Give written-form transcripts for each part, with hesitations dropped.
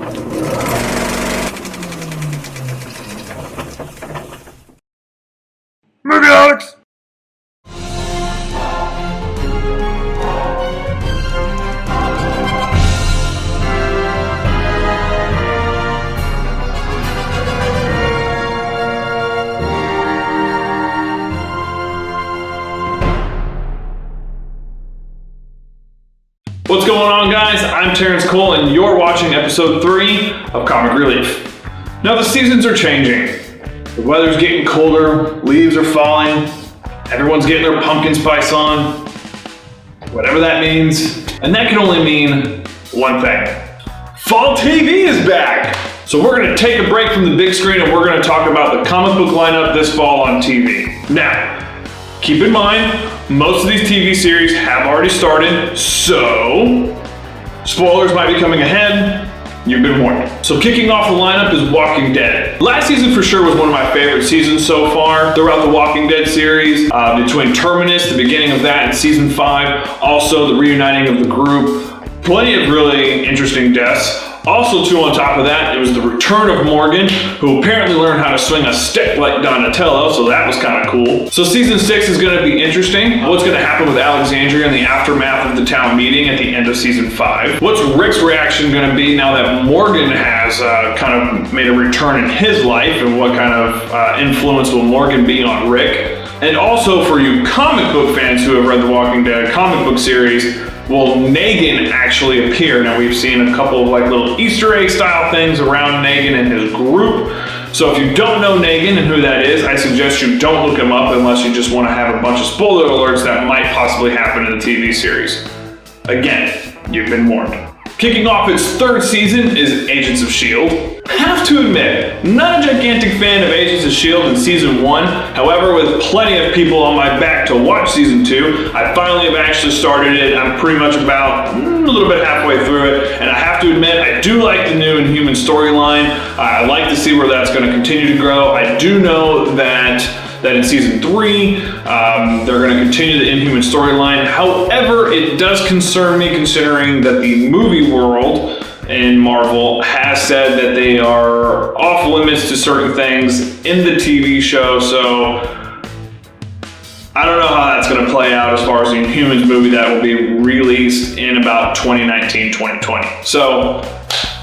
Movie Holics! What's going on, guys? I'm Terrence Cole, and you're watching episode 3 of Comic Relief. Now, the seasons are changing. The weather's getting colder, leaves are falling, everyone's getting their pumpkin spice on, whatever that means. And that can only mean one thing. Fall TV is back! So we're gonna take a break from the big screen and we're gonna talk about the comic book lineup this fall on TV. Now, keep in mind, most of these TV series have already started, so spoilers might be coming ahead. You've been warned. So kicking off the lineup is Walking Dead. Last season for sure was one of my favorite seasons so far throughout the Walking Dead series. Between Terminus, the beginning of that, and season 5, also the reuniting of the group. Plenty of really interesting deaths. Also, too, on top of that, it was the return of Morgan, who apparently learned how to swing a stick like Donatello, so that was kind of cool. So season 6 is going to be interesting. What's going to happen with Alexandria in the aftermath of the town meeting at the end of season 5? What's Rick's reaction going to be now that Morgan has kind of made a return in his life, and what kind of influence will Morgan be on Rick? And also for you comic book fans who have read the Walking Dead comic book series, will Negan actually appear? Now, we've seen a couple of like little Easter egg style things around Negan and his group. So if you don't know Negan and who that is, I suggest you don't look him up unless you just want to have a bunch of spoiler alerts that might possibly happen in the TV series. Again, you've been warned. Kicking off its 3rd season is Agents of S.H.I.E.L.D. I have to admit, not a gigantic fan of Agents of S.H.I.E.L.D. in season 1. However, with plenty of people on my back to watch season 2, I finally have actually started it. I'm pretty much about a little bit halfway through it. And I have to admit, I do like the new Inhuman storyline. I like to see where that's going to continue to grow. I do know that in season 3, they're going to continue the Inhuman storyline. However, it does concern me considering that the movie world in Marvel has said that they are off limits to certain things in the TV show, so I don't know how that's going to play out as far as the Inhumans movie that will be released in about 2019-2020. So,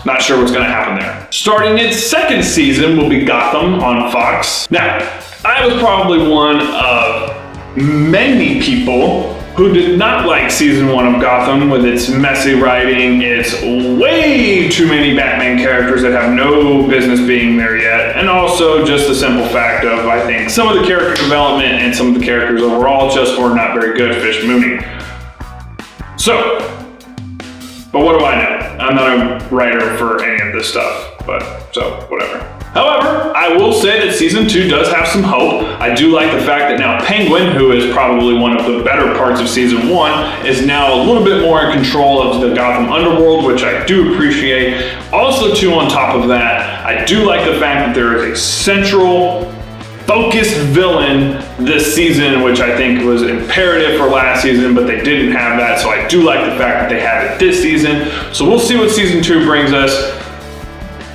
not sure what's going to happen there. Starting its 2nd season will be Gotham on Fox. Now, I was probably one of many people who did not like season 1 of Gotham with its messy writing, its way too many Batman characters that have no business being there yet, and also just the simple fact of, I think, some of the character development and some of the characters overall just were not very good fish Mooney. So, but what do I know? I'm not a writer for any of this stuff, so whatever. However, I will say that season 2 does have some hope. I do like the fact that now Penguin, who is probably one of the better parts of season 1, is now a little bit more in control of the Gotham underworld, which I do appreciate. Also, too, on top of that, I do like the fact that there is a central focused villain this season, which I think was imperative for last season, but they didn't have that, so I do like the fact that they have it this season. So we'll see what season 2 brings us.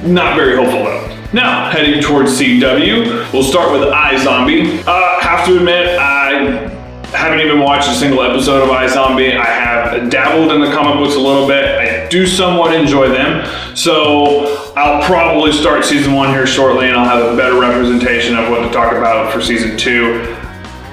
Not very hopeful though. Now, heading towards CW, we'll start with iZombie. Have to admit, I haven't even watched a single episode of iZombie. I have dabbled in the comic books a little bit. I do somewhat enjoy them. So I'll probably start season 1 here shortly, and I'll have a better representation of what to talk about for season 2.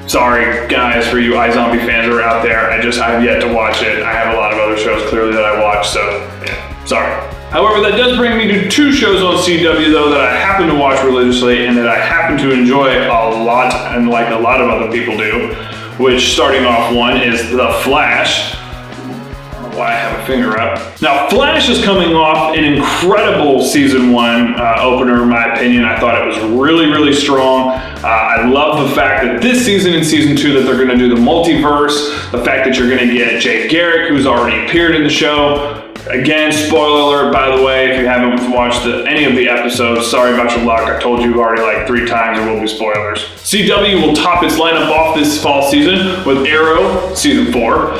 Sorry, guys, for you iZombie fans who are out there. I have yet to watch it. I have a lot of other shows clearly that I watch, so yeah, sorry. However, that does bring me to 2 shows on CW, though, that I happen to watch religiously and that I happen to enjoy a lot, and like a lot of other people do, which, starting off one, is The Flash. I don't know why I have a finger up. Now, Flash is coming off an incredible season 1 opener, in my opinion. I thought it was really, really strong. I love the fact that this season and season 2 that they're going to do the multiverse, the fact that you're going to get Jay Garrick, who's already appeared in the show. Again, spoiler alert, by the way, if you haven't watched any of the episodes, sorry about your luck. I told you already like 3 times there will be spoilers. CW will top its lineup off this fall season with Arrow season 4.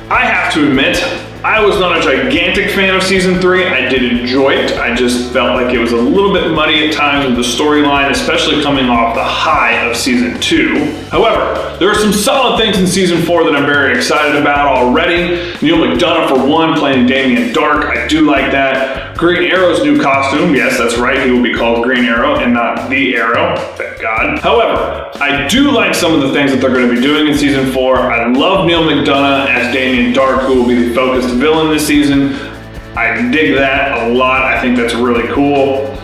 I have to admit, I was not a gigantic fan of season 3. I did enjoy it. I just felt like it was a little bit muddy at times with the storyline, especially coming off the high of season 2. However, there are some solid things in season 4 that I'm very excited about already. Neil McDonough, for one, playing Damien Dark. I do like that. Green Arrow's new costume. Yes, that's right. He will be called Green Arrow and not The Arrow. Thank God. However, I do like some of the things that they're going to be doing in season 4. I love Neil McDonough as Damien Dark, who will be the focused villain this season. I dig that a lot. I think that's really cool.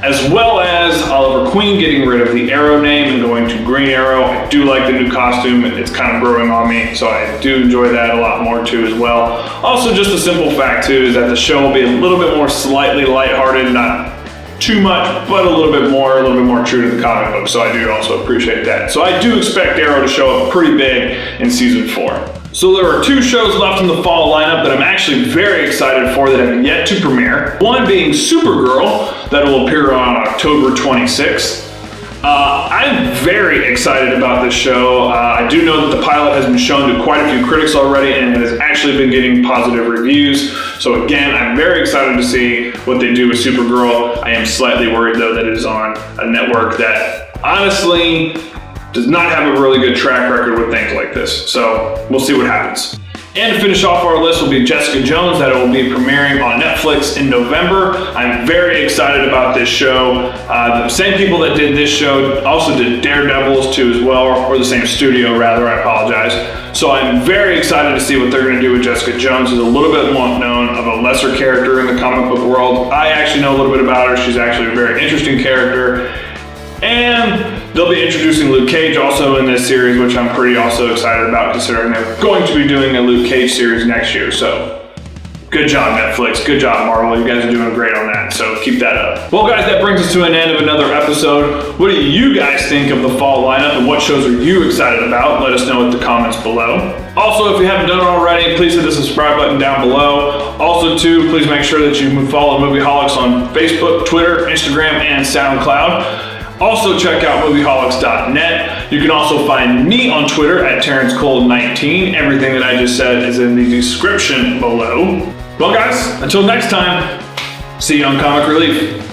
As well as Oliver Queen getting rid of the Arrow name and going to Green Arrow. I do like the new costume. It's kind of growing on me, so I do enjoy that a lot more too as well. Also, just a simple fact too is that the show will be a little bit more slightly lighthearted, not too much, but a little bit more true to the comic book. So I do also appreciate that. So I do expect Arrow to show up pretty big in season 4. So there are 2 shows left in the fall lineup that I'm actually very excited for that have yet to premiere. One being Supergirl, that will appear on October 26th. I'm very excited about this show. I do know that the pilot has been shown to quite a few critics already and it has actually been getting positive reviews. So again, I'm very excited to see what they do with Supergirl. I am slightly worried though that it is on a network that honestly does not have a really good track record with things like this. So we'll see what happens. And to finish off our list will be Jessica Jones, that will be premiering on Netflix in November. I'm very excited about this show. The same people that did this show also did Daredevils too as well, or the same studio rather, I apologize. So I'm very excited to see what they're gonna do with Jessica Jones, who's a little bit more known of a lesser character in the comic book world. I actually know a little bit about her. She's actually a very interesting character. And they'll be introducing Luke Cage also in this series, which I'm pretty also excited about considering they're going to be doing a Luke Cage series next year. So good job, Netflix. Good job, Marvel. You guys are doing great on that, so keep that up. Well, guys, that brings us to an end of another episode. What do you guys think of the fall lineup and what shows are you excited about? Let us know in the comments below. Also, if you haven't done it already, please hit the subscribe button down below. Also, too, please make sure that you follow Movie Holics on Facebook, Twitter, Instagram, and SoundCloud. Also, check out movieholics.net. You can also find me on Twitter at TerrenceCole19. Everything that I just said is in the description below. Well, guys, until next time, see you on Comic Relief.